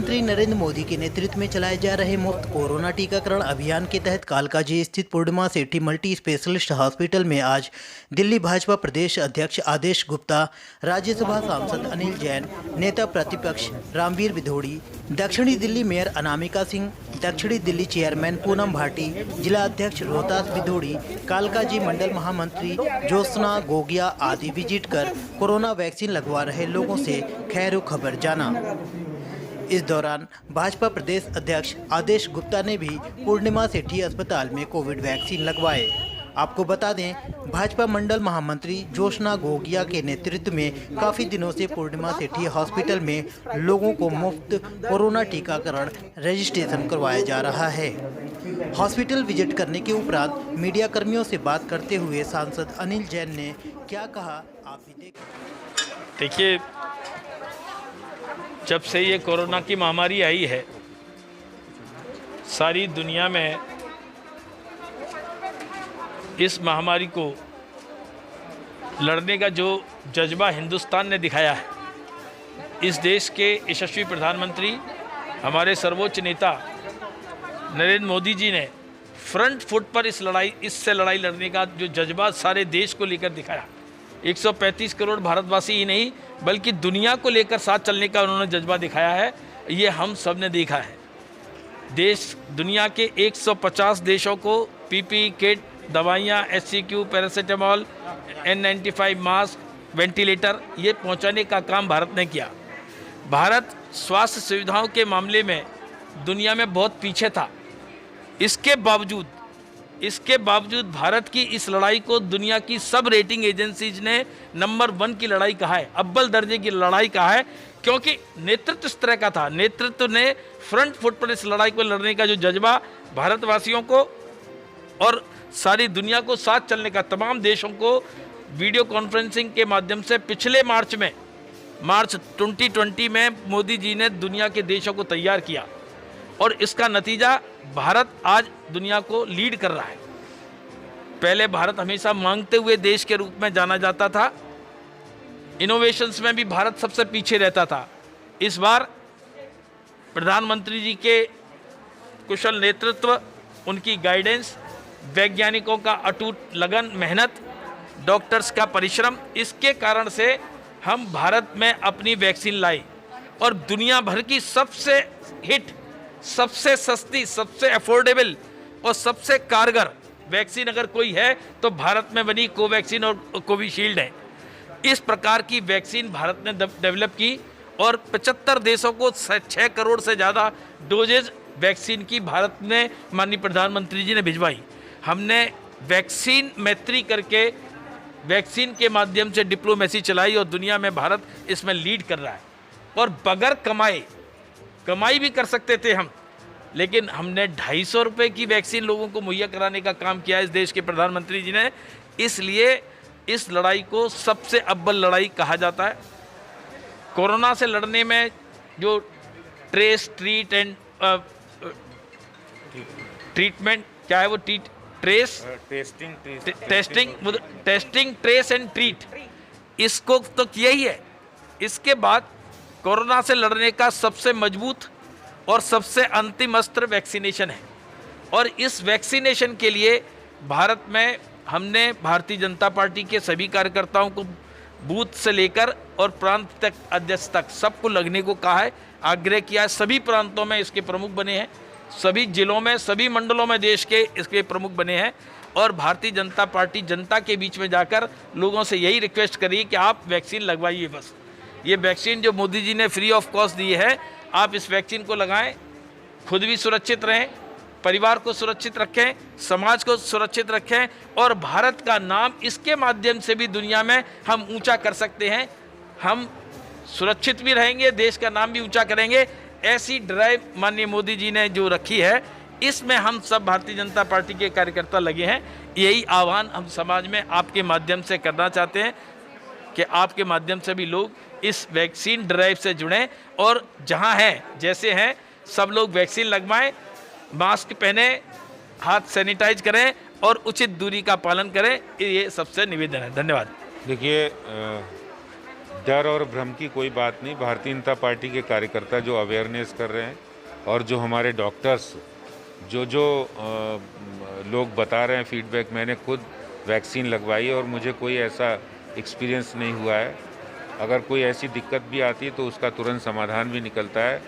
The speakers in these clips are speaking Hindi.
प्रधानमंत्री नरेंद्र मोदी के नेतृत्व में चलाए जा रहे मुफ्त कोरोना टीकाकरण अभियान के तहत कालकाजी स्थित पूर्णिमा सेठी मल्टी स्पेशलिस्ट हॉस्पिटल में आज दिल्ली भाजपा प्रदेश अध्यक्ष आदेश गुप्ता, राज्यसभा सांसद अनिल जैन, नेता प्रतिपक्ष रामवीर विधोड़ी, दक्षिणी दिल्ली मेयर अनामिका सिंह, दक्षिणी दिल्ली चेयरमैन पूनम भाटी, जिला अध्यक्ष रोहतास विधोड़ी, कालकाजी मंडल महामंत्री ज्योत्सना गोगिया आदि विजिट कर कोरोना वैक्सीन लगवा रहे लोगों से खैर खबर जाना। इस दौरान भाजपा प्रदेश अध्यक्ष आदेश गुप्ता ने भी पूर्णिमा सेठी अस्पताल में कोविड वैक्सीन लगवाए। आपको बता दें, भाजपा मंडल महामंत्री ज्योत्सना गोगिया के नेतृत्व में काफ़ी दिनों से पूर्णिमा सेठी हॉस्पिटल में लोगों को मुफ्त कोरोना टीकाकरण रजिस्ट्रेशन करवाया जा रहा है। हॉस्पिटल विजिट करने के उपरांत मीडिया कर्मियों से बात करते हुए सांसद अनिल जैन ने क्या कहा, आप भी देखिए, जब से ये कोरोना की महामारी आई है, सारी दुनिया में इस महामारी को लड़ने का जो जज्बा हिंदुस्तान ने दिखाया है, इस देश के यशस्वी प्रधानमंत्री हमारे सर्वोच्च नेता नरेंद्र मोदी जी ने फ्रंट फुट पर इससे लड़ाई लड़ने का जो जज्बा सारे देश को लेकर दिखाया। 135 करोड़ भारतवासी ही नहीं बल्कि दुनिया को लेकर साथ चलने का उन्होंने जज्बा दिखाया है। ये हम सब ने देखा है। देश दुनिया के 150 देशों को पीपीई किट, दवाइयाँ, HCQ, paracetamol, N95 mask, ventilator ये पहुंचाने का काम भारत ने किया। भारत स्वास्थ्य सुविधाओं के मामले में दुनिया में बहुत पीछे था। इसके बावजूद भारत की इस लड़ाई को दुनिया की सब रेटिंग एजेंसीज ने नंबर 1 की लड़ाई कहा है, अव्वल दर्जे की लड़ाई कहा है, क्योंकि नेतृत्व इस तरह का था। नेतृत्व ने फ्रंट फुट पर इस लड़ाई को लड़ने का जो जज्बा भारतवासियों को और सारी दुनिया को साथ चलने का, तमाम देशों को वीडियो कॉन्फ्रेंसिंग के माध्यम से पिछले मार्च 2020 में मोदी जी ने दुनिया के देशों को तैयार किया और इसका नतीजा भारत आज दुनिया को लीड कर रहा है। पहले भारत हमेशा मांगते हुए देश के रूप में जाना जाता था। इनोवेशंस में भी भारत सबसे पीछे रहता था। इस बार प्रधानमंत्री जी के कुशल नेतृत्व, उनकी गाइडेंस, वैज्ञानिकों का अटूट लगन, मेहनत, डॉक्टर्स का परिश्रम, इसके कारण से हम भारत में अपनी वैक्सीन लाई और दुनिया भर की सबसे हिट, सबसे सस्ती, सबसे अफोर्डेबल और सबसे कारगर वैक्सीन अगर कोई है तो भारत में बनी कोवैक्सीन और कोविशील्ड है। इस प्रकार की वैक्सीन भारत ने डेवलप की और 75 देशों को 6 करोड़ से ज़्यादा डोजेज वैक्सीन की भारत ने माननीय प्रधानमंत्री जी ने भिजवाई। हमने वैक्सीन मैत्री करके वैक्सीन के माध्यम से डिप्लोमेसी चलाई और दुनिया में भारत इसमें लीड कर रहा है। और बगैर कमाई भी कर सकते थे हम, लेकिन हमने 250 रुपये की वैक्सीन लोगों को मुहैया कराने का काम किया इस देश के प्रधानमंत्री जी ने। इसलिए इस लड़ाई को सबसे अव्वल लड़ाई कहा जाता है। कोरोना से लड़ने में जो ट्रेस, ट्रीट एंड ट्रीटमेंट, क्या है वो, टेस्टिंग, ट्रेस एंड ट्रीट, इसको तो किया ही है। इसके बाद कोरोना से लड़ने का सबसे मजबूत और सबसे अंतिम अस्त्र वैक्सीनेशन है। और इस वैक्सीनेशन के लिए भारत में हमने भारतीय जनता पार्टी के सभी कार्यकर्ताओं को बूथ से लेकर और प्रांत तक, अध्यक्ष तक सबको लगने को कहा है, आग्रह किया है। सभी प्रांतों में इसके प्रमुख बने हैं, सभी जिलों में, सभी मंडलों में देश के इसके प्रमुख बने हैं। और भारतीय जनता पार्टी जनता के बीच में जाकर लोगों से यही रिक्वेस्ट करी कि आप वैक्सीन लगवाइए। बस ये वैक्सीन जो मोदी जी ने फ्री ऑफ कॉस्ट दी है, आप इस वैक्सीन को लगाएं, खुद भी सुरक्षित रहें, परिवार को सुरक्षित रखें, समाज को सुरक्षित रखें और भारत का नाम इसके माध्यम से भी दुनिया में हम ऊंचा कर सकते हैं। हम सुरक्षित भी रहेंगे, देश का नाम भी ऊंचा करेंगे। ऐसी ड्राइव माननीय मोदी जी ने जो रखी है, इसमें हम सब भारतीय जनता पार्टी के कार्यकर्ता लगे हैं। यही आह्वान हम समाज में आपके माध्यम से करना चाहते हैं कि आपके माध्यम से भी लोग इस वैक्सीन ड्राइव से जुड़ें और जहां हैं, जैसे हैं, सब लोग वैक्सीन लगवाएं, मास्क पहने, हाथ सैनिटाइज करें और उचित दूरी का पालन करें। ये सबसे निवेदन है। धन्यवाद। देखिए, डर और भ्रम की कोई बात नहीं। भारतीय जनता पार्टी के कार्यकर्ता जो अवेयरनेस कर रहे हैं और जो हमारे डॉक्टर्स जो लोग बता रहे हैं फीडबैक, मैंने खुद वैक्सीन लगवाई है और मुझे कोई ऐसा एक्सपीरियंस नहीं हुआ है। अगर कोई ऐसी दिक्कत भी आती है तो उसका तुरंत समाधान भी निकलता है।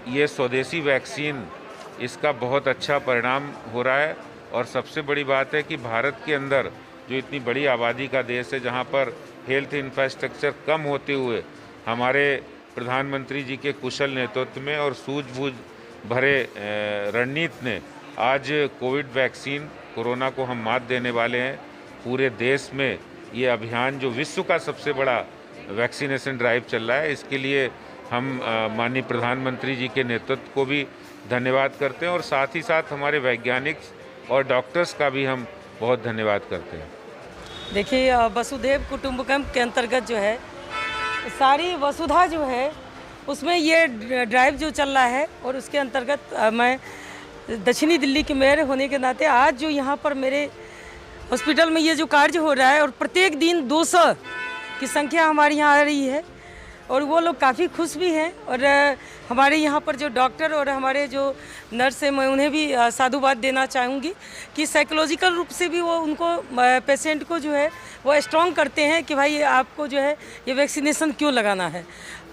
ये स्वदेशी वैक्सीन, इसका बहुत अच्छा परिणाम हो रहा है। और सबसे बड़ी बात है कि भारत के अंदर जो इतनी बड़ी आबादी का देश है, जहाँ पर हेल्थ इंफ्रास्ट्रक्चर कम होते हुए हमारे प्रधानमंत्री जी के कुशल नेतृत्व में और सूझबूझ भरे रणनीति ने आज कोविड वैक्सीन, कोरोना को हम मात देने वाले हैं। पूरे देश में ये अभियान जो विश्व का सबसे बड़ा वैक्सीनेशन ड्राइव चल रहा है, इसके लिए हम माननीय प्रधानमंत्री जी के नेतृत्व को भी धन्यवाद करते हैं और साथ ही साथ हमारे वैज्ञानिक और डॉक्टर्स का भी हम बहुत धन्यवाद करते हैं। देखिए, वसुधैव कुटुंबकम के अंतर्गत जो है सारी वसुधा जो है उसमें ये ड्राइव जो चल रहा है, और उसके अंतर्गत मैं दक्षिणी दिल्ली के मेयर होने के नाते आज जो यहाँ पर मेरे हॉस्पिटल में ये जो कार्य हो रहा है, और प्रत्येक दिन 200 की संख्या हमारे यहाँ आ रही है और वो लोग काफ़ी खुश भी हैं। और हमारे यहाँ पर जो डॉक्टर और हमारे जो नर्स हैं, मैं उन्हें भी साधुवाद देना चाहूँगी कि साइकोलॉजिकल रूप से भी वो उनको पेशेंट को जो है वो स्ट्रॉन्ग करते हैं कि भाई आपको जो है ये वैक्सीनेशन क्यों लगाना है।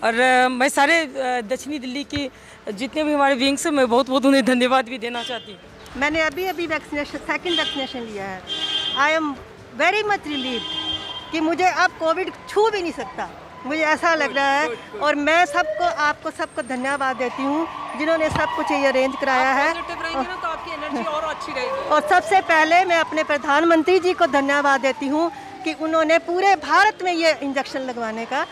और मैं सारे दक्षिणी दिल्ली की जितने भी हमारे विंग्स हैं, मैं बहुत बहुत उन्हें धन्यवाद भी देना चाहती हूँ। मैंने अभी सेकंड वैक्सीनेशन लिया है। I am very much relieved कि मुझे अब कोविड छू भी नहीं सकता, मुझे ऐसा लग रहा है। और मैं आपको सबको धन्यवाद देती हूँ जिन्होंने सब कुछ ये अरेंज कराया है। तो आपकी एनर्जी और अच्छी रहेगी। और सबसे पहले मैं अपने प्रधानमंत्री जी को धन्यवाद देती हूँ कि उन्होंने पूरे भारत में ये इंजेक्शन लगवाने का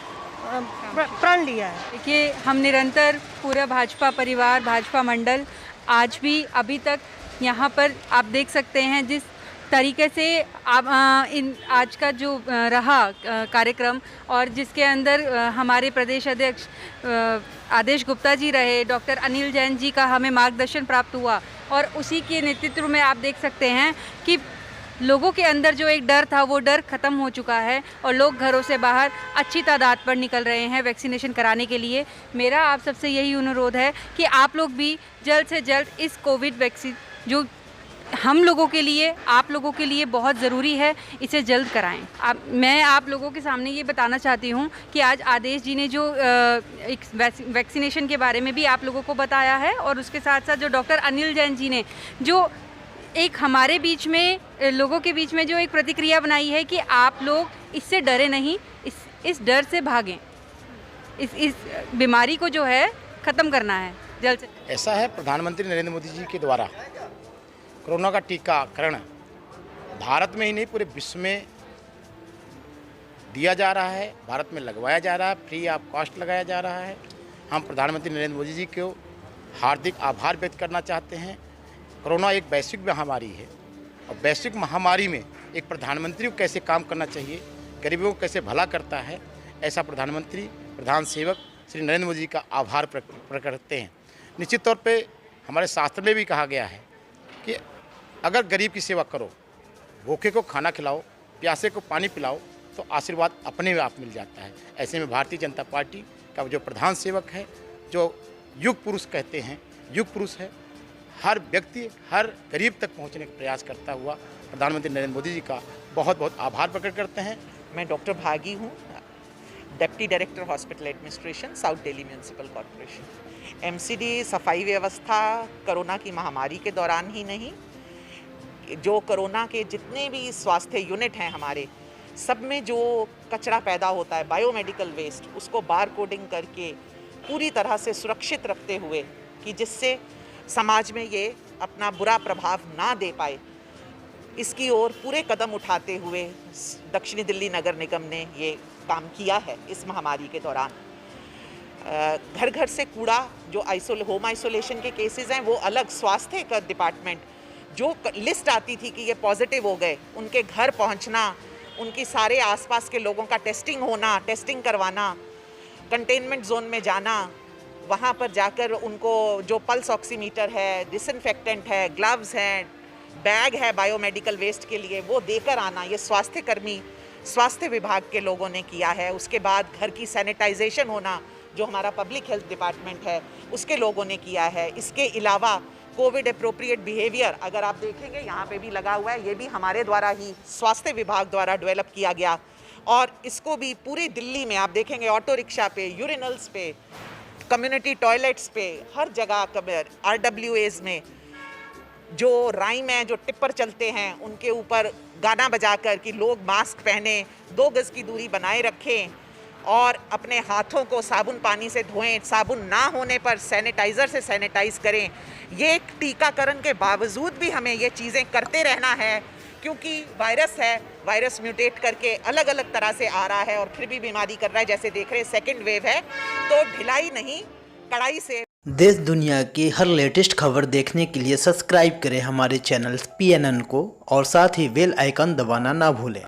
प्रण लिया है। देखिए, हम निरंतर पूरा भाजपा परिवार, भाजपा मंडल आज भी अभी तक यहाँ पर आप देख सकते हैं जिस तरीके से आप आज का जो रहा कार्यक्रम, और जिसके अंदर हमारे प्रदेश अध्यक्ष आदेश गुप्ता जी रहे, डॉक्टर अनिल जैन जी का हमें मार्गदर्शन प्राप्त हुआ, और उसी के नेतृत्व में आप देख सकते हैं कि लोगों के अंदर जो एक डर था वो डर ख़त्म हो चुका है और लोग घरों से बाहर अच्छी तादाद पर निकल रहे हैं वैक्सीनेशन कराने के लिए। मेरा आप सबसे यही अनुरोध है कि आप लोग भी जल्द से जल्द इस कोविड वैक्सीन जो हम लोगों के लिए, आप लोगों के लिए बहुत ज़रूरी है, इसे जल्द कराएं। मैं आप लोगों के सामने ये बताना चाहती हूँ कि आज आदेश जी ने जो एक वैक्सीनेशन के बारे में भी आप लोगों को बताया है, और उसके साथ साथ जो डॉक्टर अनिल जैन जी ने जो एक हमारे बीच में, लोगों के बीच में जो एक प्रतिक्रिया बनाई है कि आप लोग इससे डरे नहीं, इस डर से भागें, इस बीमारी को जो है ख़त्म करना है जल्द से। ऐसा है, प्रधानमंत्री नरेंद्र मोदी जी के द्वारा कोरोना का टीकाकरण भारत में ही नहीं पूरे विश्व में दिया जा रहा है, भारत में लगवाया जा रहा है, फ्री ऑफ कॉस्ट लगाया जा रहा है। हम प्रधानमंत्री नरेंद्र मोदी जी को हार्दिक आभार व्यक्त करना चाहते हैं। कोरोना एक वैश्विक महामारी है और वैश्विक महामारी में एक प्रधानमंत्री को कैसे काम करना चाहिए, गरीबों को कैसे भला करता है, ऐसा प्रधानमंत्री, प्रधान सेवक श्री नरेंद्र मोदी जी का आभार प्रकट करते हैं। निश्चित तौर पे हमारे शास्त्र में भी कहा गया है कि अगर गरीब की सेवा करो, भूखे को खाना खिलाओ, प्यासे को पानी पिलाओ, तो आशीर्वाद अपने में आप मिल जाता है। ऐसे में भारतीय जनता पार्टी का जो प्रधान सेवक है, जो युग पुरुष कहते हैं, युग पुरुष है, हर व्यक्ति, हर गरीब तक पहुंचने का प्रयास करता हुआ प्रधानमंत्री नरेंद्र मोदी जी का बहुत बहुत आभार प्रकट करते हैं। मैं डॉक्टर भागी हूँ, deputy director hospital administration, south Delhi municipal corporation. MCD सफाई व्यवस्था कोरोना की महामारी के दौरान ही नहीं, जो कोरोना के जितने भी स्वास्थ्य यूनिट हैं हमारे, सब में जो कचरा पैदा होता है, बायोमेडिकल वेस्ट, उसको बार कोडिंग करके पूरी तरह से सुरक्षित रखते हुए कि जिससे समाज में ये अपना बुरा प्रभाव ना दे पाए, इसकी ओर पूरे कदम उठाते हुए दक्षिणी दिल्ली नगर निगम ने ये काम किया है। इस महामारी के दौरान घर घर से कूड़ा, जो होम आइसोलेशन के केसेस हैं वो अलग, स्वास्थ्य का डिपार्टमेंट जो लिस्ट आती थी कि ये पॉजिटिव हो गए, उनके घर पहुंचना, उनकी सारे आसपास के लोगों का टेस्टिंग होना, टेस्टिंग करवाना, कंटेनमेंट जोन में जाना, वहाँ पर जाकर उनको जो पल्स ऑक्सीमीटर है, डिसइंफेक्टेंट है, ग्लव्स हैं, बैग है बायोमेडिकल वेस्ट के लिए, वो देकर आना। ये स्वास्थ्य कर्मी स्वास्थ्य विभाग के लोगों ने किया है। उसके बाद घर की सैनिटाइजेशन होना जो हमारा पब्लिक हेल्थ डिपार्टमेंट है उसके लोगों ने किया है। इसके अलावा कोविड अप्रोप्रिएट बिहेवियर अगर आप देखेंगे यहाँ पे भी लगा हुआ है, ये भी हमारे द्वारा ही स्वास्थ्य विभाग द्वारा डेवलप किया गया और इसको भी पूरी दिल्ली में आप देखेंगे ऑटो रिक्शा पे, यूरिनल्स पे, कम्युनिटी टॉयलेट्स पे, हर जगह RWAs में जो राइम है, जो टिप्पर चलते हैं उनके ऊपर गाना बजाकर कि लोग मास्क पहने, 2 गज़ की दूरी बनाए रखें और अपने हाथों को साबुन पानी से धोएं, साबुन ना होने पर सैनिटाइज़र से सैनिटाइज़ करें। ये टीकाकरण के बावजूद भी हमें ये चीज़ें करते रहना है क्योंकि वायरस है, वायरस म्यूटेट करके अलग अलग तरह से आ रहा है और फिर भी बीमारी कर रहा है। जैसे देख रहे हैं सेकेंड वेव है, तो ढिलाई नहीं कड़ाई से। देश दुनिया की हर लेटेस्ट खबर देखने के लिए सब्सक्राइब करें हमारे चैनल PNN को और साथ ही बेल आइकन दबाना ना भूलें।